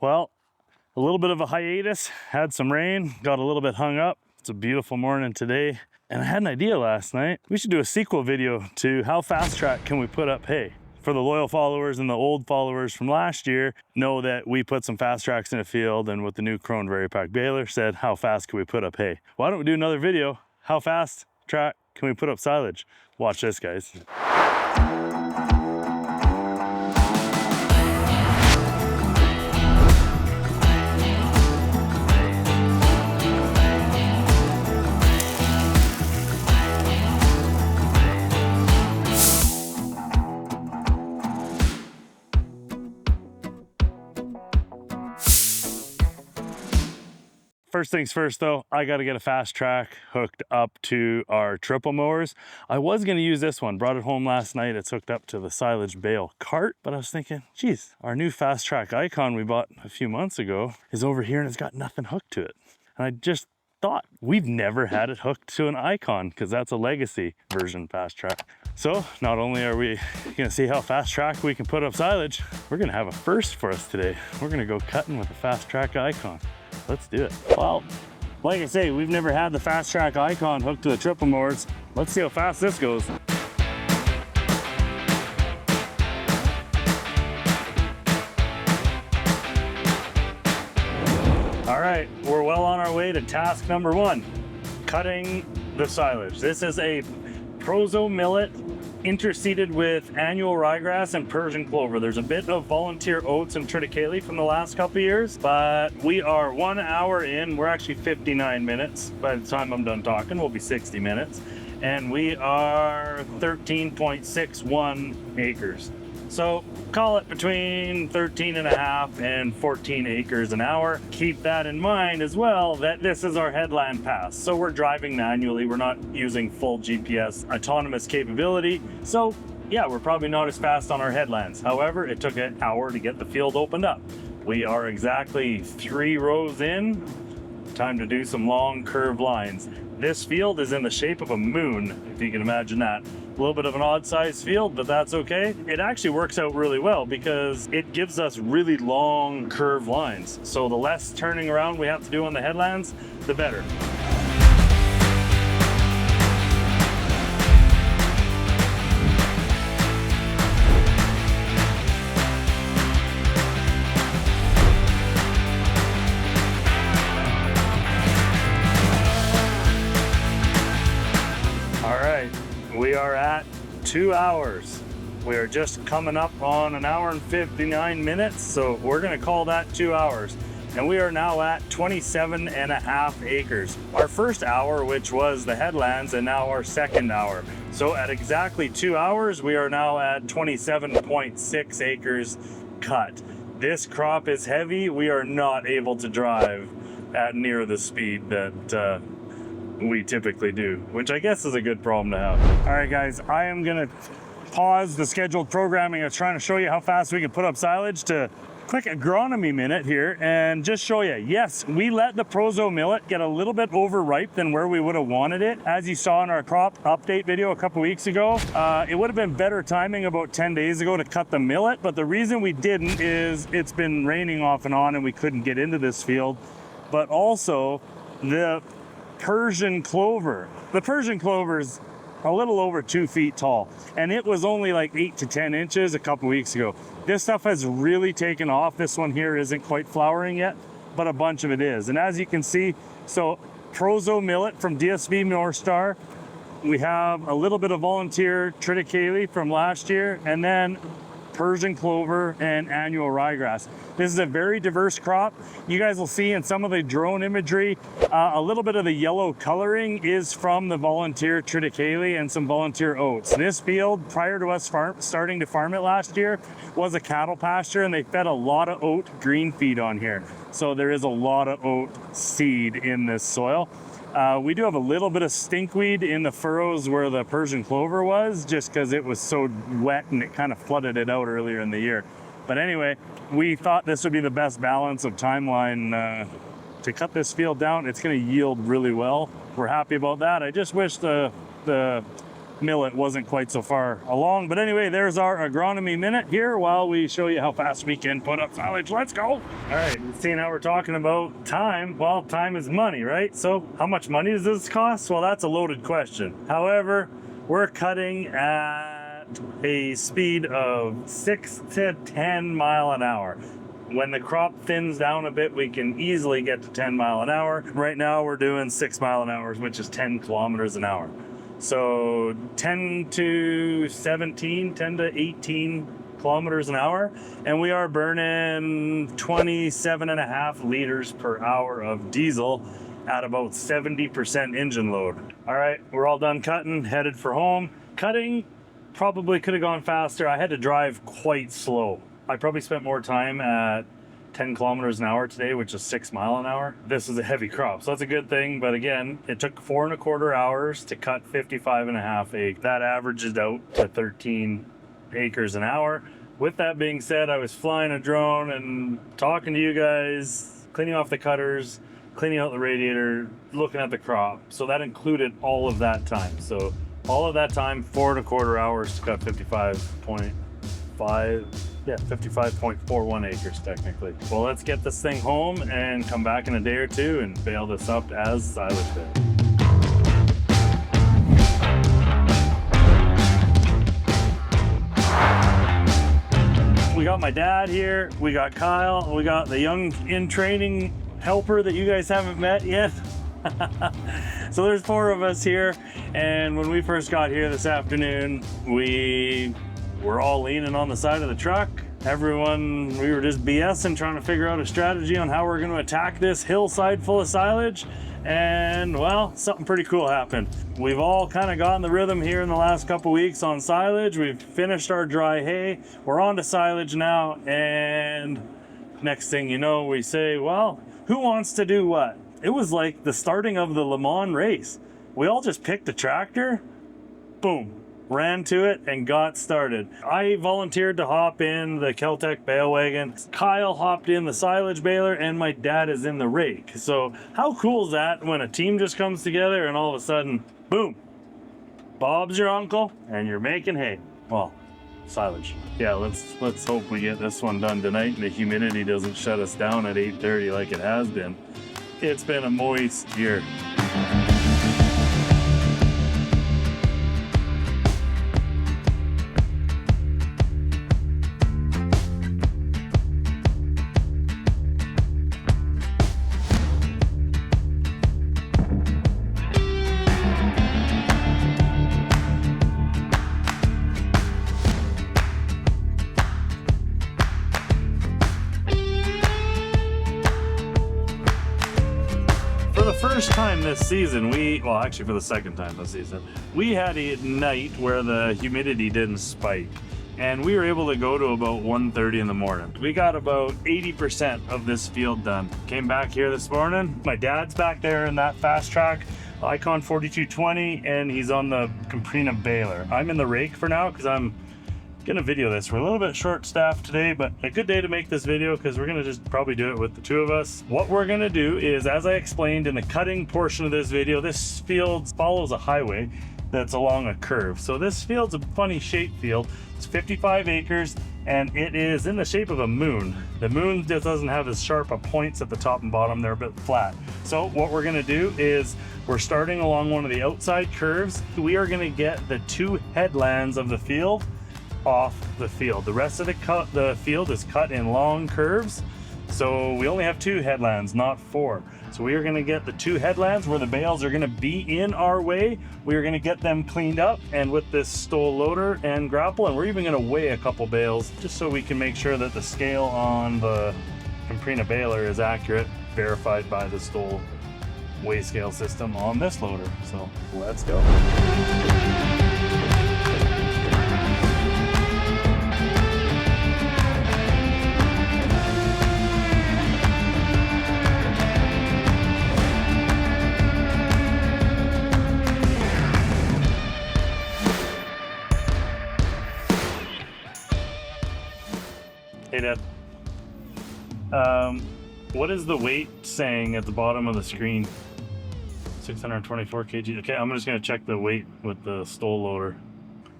Well, a little bit of a hiatus, had some rain, got a little bit hung up. It's a beautiful morning today. And I had an idea last night. We should do a sequel video to how Fastrac can we put up hay. For the loyal followers and the old followers from last year, know that we put some Fastracs in a field, and with the new Krone Varipack baler said, how fast can we put up hay? Why don't we do another video? How fast track can we put up silage? Watch this, guys. First things first though, I got to get a Fastrac hooked up to our triple mowers. I was going to use this one, brought it home last night. It's hooked up to the silage bale cart, but I was thinking, geez, our new Fastrac Icon we bought a few months ago is over here and it's got nothing hooked to it. And I just thought we've never had it hooked to an Icon because that's a legacy version Fastrac. So not only are we going to see how Fastrac we can put up silage, we're going to have a first for us today. We're going to go cutting with a Fastrac Icon. Let's do it. Well, like I say, we've never had the Fastrac Icon hooked to the triple mowers. Let's see how fast this goes. All right, we're well on our way to task number one, cutting the silage. This is a Prozo millet interseeded with annual ryegrass and Persian clover. There's a bit of volunteer oats and triticale from the last couple of years, but we are 1 hour in. We're actually 59 minutes. By the time I'm done talking, we'll be 60 minutes. And we are 13.61 acres. So call it between 13 and a half and 14 acres an hour. Keep that in mind as well, that this is our headland pass. So we're driving manually. We're not using full GPS autonomous capability. So yeah, we're probably not as fast on our headlands. However, it took an hour to get the field opened up. We are exactly 3 rows in. Time to do some long curved lines. This field is in the shape of a moon, if you can imagine that. A little bit of an odd sized field, but that's okay. It actually works out really well because it gives us really long curved lines. So the less turning around we have to do on the headlands, the better. We are at 2 hours. We are just coming up on 1 hour and 59 minutes, so we're going to call that 2 hours. And we are now at 27 and a half acres. Our first hour, which was the headlands, and now our second hour. So at exactly 2 hours, we are now at 27.6 acres cut. This crop is heavy. We are not able to drive at near the speed that we typically do, which I guess is a good problem to have. All right, guys, I am gonna pause the scheduled programming of trying to show you how fast we can put up silage to quick agronomy minute here and just show you, yes, we let the Prozo millet get a little bit overripe than where we would have wanted it. As you saw in our crop update video a couple weeks ago, it would have been better timing about 10 days ago to cut the millet, but the reason we didn't is it's been raining off and on and we couldn't get into this field, but also the Persian clover. The Persian clover is a little over 2 feet tall, and it was only like 8 to 10 inches a couple weeks ago. This stuff has really taken off. This one here isn't quite flowering yet, but a bunch of it is. And as you can see, so Prozo millet from DSB North Star. We have a little bit of volunteer triticale from last year, and then Persian clover and annual ryegrass. This is a very diverse crop. You guys will see in some of the drone imagery, a little bit of the yellow coloring is from the volunteer triticale and some volunteer oats. This field, prior to us starting to farm it last year, was a cattle pasture, and they fed a lot of oat green feed on here. So there is a lot of oat seed in this soil. We do have a little bit of stinkweed in the furrows where the Persian clover was, just because it was so wet and it kind of flooded it out earlier in the year. But anyway, we thought this would be the best balance of timeline to cut this field down. It's going to yield really well. We're happy about that. I just wish the millet wasn't quite so far along. But anyway, there's our agronomy minute here while we show you how fast we can put up silage. Let's go. All right, seeing how we're talking about time. Well, time is money, right? So how much money does this cost? Well, that's a loaded question. However, we're cutting at a speed of 6 to 10 mile an hour. When the crop thins down a bit, we can easily get to 10 mile an hour. Right now we're doing 6 mile an hour, which is 10 kilometers an hour. So 10 to 17, 10 to 18 kilometers an hour. And we are burning 27.5 liters per hour of diesel at about 70% engine load. All right, we're all done cutting, headed for home. Cutting probably could have gone faster. I had to drive quite slow. I probably spent more time at 10 kilometers an hour today, which is 6 mile an hour. This is a heavy crop, so that's a good thing. But again, it took 4.25 hours to cut 55.5 acres. That averages out to 13 acres an hour. With that being said, I was flying a drone and talking to you guys, cleaning off the cutters, cleaning out the radiator, looking at the crop. So that included all of that time. So all of that time, 4.25 hours to cut 55.41 acres technically. Well, let's get this thing home and come back in a day or two and bale this up as silage bale. We got my dad here, we got Kyle, we got the young in training helper that you guys haven't met yet. So there's 4 of us here, and when we first got here this afternoon, we were all leaning on the side of the truck. We were just BSing, trying to figure out a strategy on how we're going to attack this hillside full of silage. And well, something pretty cool happened. We've all kind of gotten the rhythm here in the last couple weeks on silage. We've finished our dry hay. We're on to silage now. And next thing you know, we say, well, who wants to do what? It was like the starting of the Le Mans race. We all just picked a tractor, boom, ran to it and got started. I volunteered to hop in the Keltec bale wagon. Kyle hopped in the silage baler, and my dad is in the rake. So how cool is that when a team just comes together and all of a sudden, boom, Bob's your uncle and you're making hay. Well, silage. Yeah, let's hope we get this one done tonight and the humidity doesn't shut us down at 8:30 like it has been. It's been a moist year. First time this season, actually for the second time this season, we had a night where the humidity didn't spike, and we were able to go to about 1:30 in the morning. We got about 80% of this field done. Came back here this morning. My dad's back there in that Fastrac Icon 4220, and he's on the Caprina baler. I'm in the rake for now because I'm gonna video this. We're a little bit short staffed today, but a good day to make this video because we're gonna just probably do it with the 2 of us. What we're gonna do is, as I explained in the cutting portion of this video, this field follows a highway that's along a curve. So this field's a funny shaped field. It's 55 acres and it is in the shape of a moon. The moon just doesn't have as sharp of points at the top and bottom. They're a bit flat. So what we're gonna do is we're starting along one of the outside curves. We are gonna get the 2 headlands of the field off the field. The rest of the field is cut in long curves, so we only have 2 headlands, not 4. So we are going to get the 2 headlands where the bales are going to be in our way. We are going to get them cleaned up, and with this stole loader and grapple, and we're even going to weigh a couple bales just so we can make sure that the scale on the Caprina baler is accurate, verified by the stole weigh scale system on this loader. So let's go. Hey Dad, what is the weight saying at the bottom of the screen? 624 kg. Okay, I'm just gonna check the weight with the stole loader.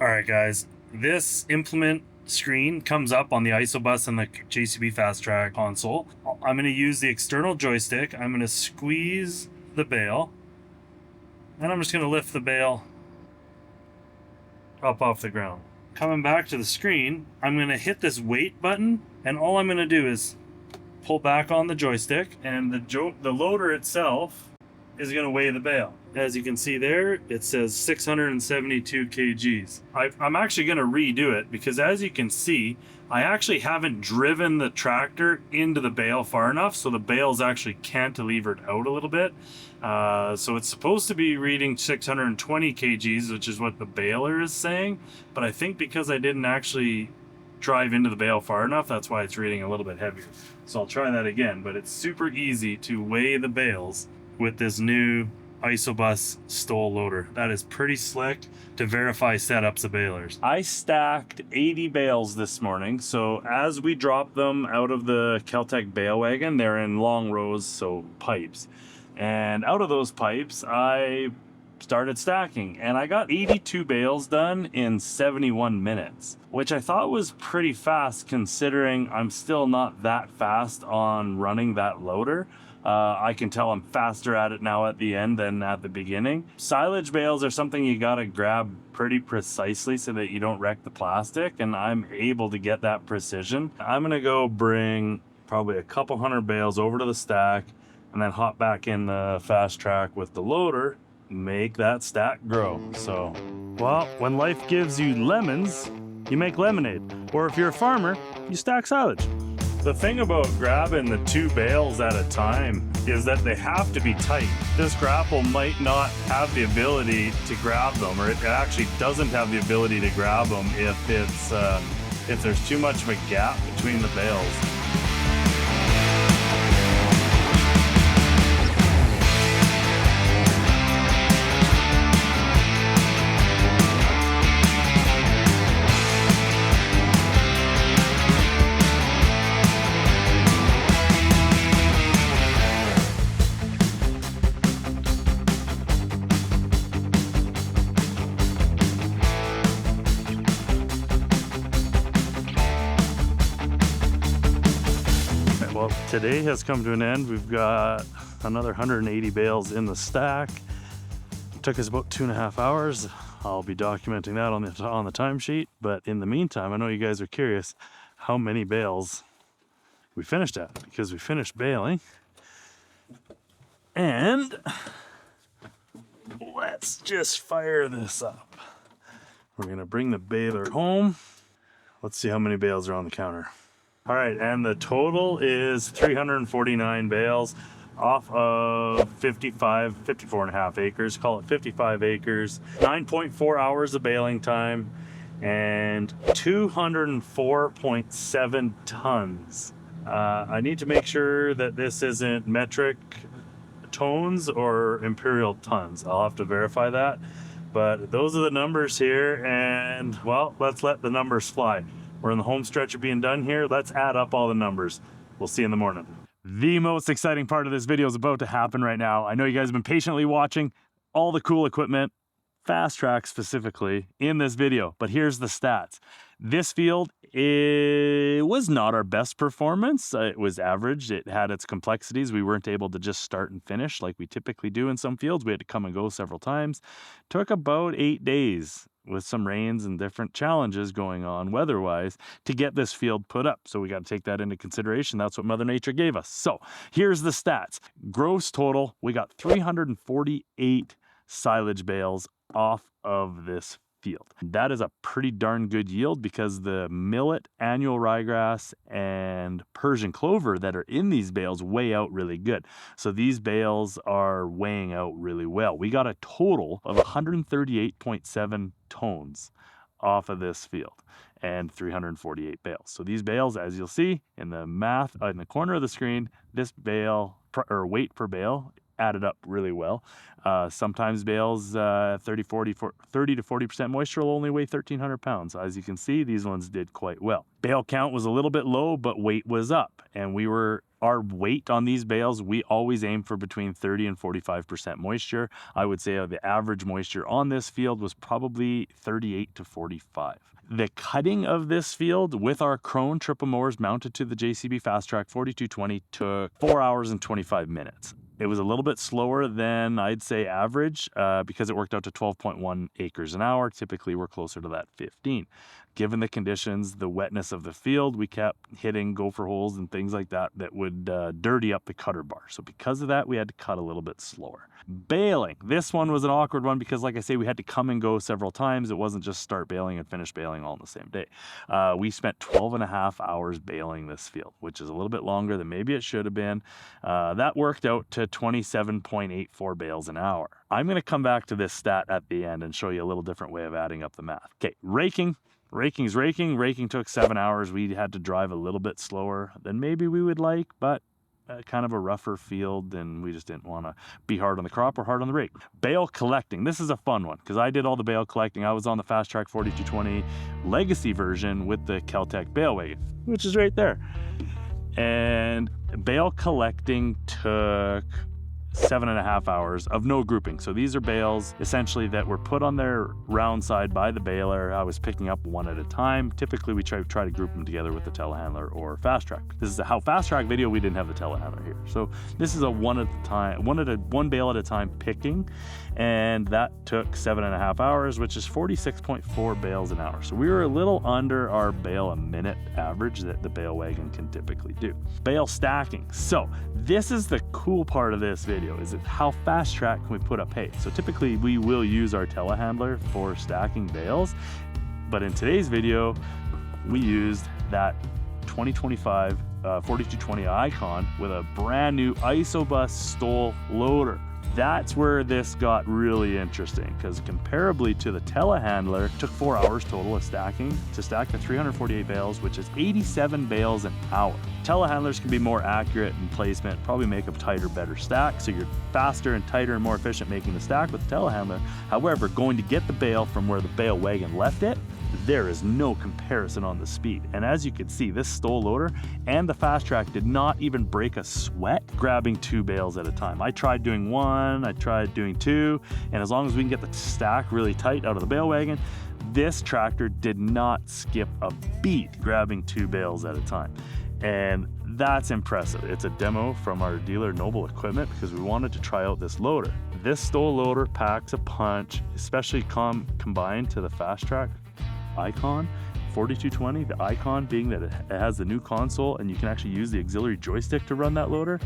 All right, guys, this implement screen comes up on the ISOBUS and the JCB Fastrac console. I'm gonna use the external joystick. I'm gonna squeeze the bale, and I'm just gonna lift the bale up off the ground. Coming back to the screen, I'm gonna hit this weight button, and all I'm gonna do is pull back on the joystick, and the loader itself is going to weigh the bale. As you can see there, it says 672 kgs. I'm actually going to redo it because, as you can see, I actually haven't driven the tractor into the bale far enough, so the bale's actually cantilevered out a little bit. So it's supposed to be reading 620 kgs, which is what the baler is saying, but I think because I didn't actually drive into the bale far enough, that's why it's reading a little bit heavier. So I'll try that again, but it's super easy to weigh the bales with this new ISOBUS stole loader. That is pretty slick to verify setups of balers. I stacked 80 bales this morning, so as we drop them out of the Keltec bale wagon, they're in long rows, so pipes. And out of those pipes, I started stacking, and I got 82 bales done in 71 minutes, which I thought was pretty fast considering I'm still not that fast on running that loader. I can tell I'm faster at it now at the end than at the beginning. Silage bales are something you gotta grab pretty precisely so that you don't wreck the plastic, and I'm able to get that precision. I'm gonna go bring probably a couple hundred bales over to the stack and then hop back in the Fastrac with the loader, make that stack grow. So, well, when life gives you lemons, you make lemonade. Or if you're a farmer, you stack silage. The thing about grabbing the 2 bales at a time is that they have to be tight. This grapple might not have the ability to grab them, or it actually doesn't have the ability to grab them if there's too much of a gap between the bales. Well, today has come to an end. We've got another 180 bales in the stack. It took us about 2.5 hours. I'll be documenting that on the timesheet. But in the meantime, I know you guys are curious how many bales we finished at, because we finished baling. And let's just fire this up. We're gonna bring the baler home. Let's see how many bales are on the counter. All right, and the total is 349 bales off of 54 and a half acres, call it 55 acres, 9.4 hours of baling time, and 204.7 tons. I need to make sure that this isn't metric tones or imperial tons. I'll have to verify that, but those are the numbers here, and well, let's let the numbers fly. We're in the home stretch of being done here. Let's add up all the numbers. We'll see you in the morning. The most exciting part of this video is about to happen right now. I know you guys have been patiently watching all the cool equipment, Fastrac specifically, in this video, but here's the stats. This field, it was not our best performance. It was average. It had its complexities. We weren't able to just start and finish like we typically do in some fields. We had to come and go several times. Took about 8 days with some rains and different challenges going on weather-wise to get this field put up. So we got to take that into consideration. That's what Mother Nature gave us. So here's the stats. Gross total, we got 348 silage bales off of this field. That is a pretty darn good yield because the millet, annual ryegrass, and Persian clover that are in these bales weigh out really good. So these bales are weighing out really well. We got a total of 138.7 tones off of this field and 348 bales. So these bales, as you'll see in the math in the corner of the screen, this bale or weight per bale added up really well. Sometimes bales 30 to 40% moisture will only weigh 1,300 pounds. As you can see, these ones did quite well. Bale count was a little bit low, but weight was up, and our weight on these bales, we always aim for between 30 and 45% moisture. I would say the average moisture on this field was probably 38 to 45. The cutting of this field with our Krone triple mowers mounted to the JCB Fastrac 4220 took 4 hours and 25 minutes. It was a little bit slower than I'd say average because it worked out to 12.1 acres an hour. Typically, we're closer to that 15. Given the conditions, the wetness of the field, we kept hitting gopher holes and things like that that would dirty up the cutter bar. So because of that, we had to cut a little bit slower. Baling. This one was an awkward one because, like I say, we had to come and go several times. It wasn't just start baling and finish baling all in the same day. We spent 12.5 hours baling this field, which is a little bit longer than maybe it should have been. That worked out to 27.84 bales an hour. I'm going to come back to this stat at the end and show you a little different way of adding up the math. Okay, raking. Raking's raking. Raking took 7 hours. We had to drive a little bit slower than maybe we would like, but kind of a rougher field, and we just didn't want to be hard on the crop or hard on the rake. Bale collecting. This is a fun one because I did all the bale collecting. I was on the Fastrac 4220 legacy version with the Kel-Tec bale wagon, which is right there. And bale collecting took 7.5 hours of no grouping. So these are bales essentially that were put on their round side by the baler. I was picking up one at a time. Typically we try to group them together with the telehandler or Fastrac. This is a how Fastrac video. We didn't have the telehandler here. So this is a one bale at a time picking, and that took 7.5 hours, which is 46.4 bales an hour. So we were a little under our bale a minute average that the bale wagon can typically do. Bale stacking. So this is the cool part of this video, is it how Fastrac can we put up hay. So typically we will use our telehandler for stacking bales, but in today's video we used that 2025 4220 Icon with a brand new Isobus stole loader. That's where this got really interesting, because comparably to the telehandler, it took 4 hours total of stacking to stack the 348 bales, which is 87 bales an hour. Telehandlers can be more accurate in placement, probably make a tighter, better stack, so you're faster and tighter and more efficient making the stack with the telehandler. However, going to get the bale from where the bale wagon left it, there is no comparison on the speed. And as you can see, this stole loader and the Fastrac did not even break a sweat grabbing 2 bales at a time. I tried doing 1, I tried doing 2, and as long as we can get the stack really tight out of the bale wagon, this tractor did not skip a beat grabbing 2 bales at a time. And that's impressive. It's a demo from our dealer Noble Equipment because we wanted to try out this loader. This stole loader packs a punch, especially combined to the Fastrac Icon 4220, the Icon being that it has the new console and you can actually use the auxiliary joystick to run that loader,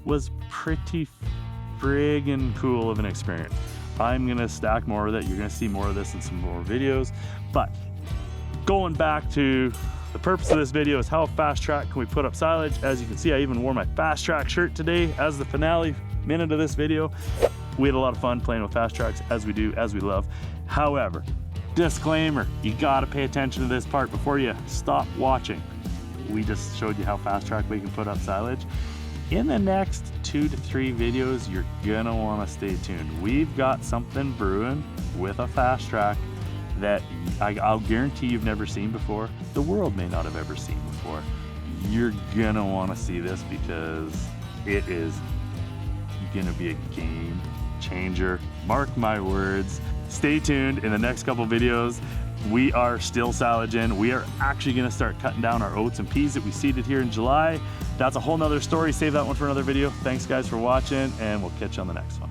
was pretty friggin' cool of an experience. I'm gonna stack more of that. You're gonna see more of this in some more videos. But going back to the purpose of this video is how Fastrac can we put up silage. As you can see, I even wore my Fastrac shirt today as the finale minute of this video. We had a lot of fun playing with Fastracs, as we do, as we love. However, disclaimer, you gotta pay attention to this part before you stop watching. We just showed you how Fastrac we can put up silage. In the next 2 to 3 videos, you're gonna wanna stay tuned. We've got something brewing with a Fastrac that I'll guarantee you've never seen before. The world may not have ever seen before. You're gonna wanna see this because it is gonna be a game changer. Mark my words. Stay tuned in the next couple videos. We are still silaging. We are actually gonna start cutting down our oats and peas that we seeded here in July. That's a whole nother story. Save that one for another video. Thanks guys for watching, and we'll catch you on the next one.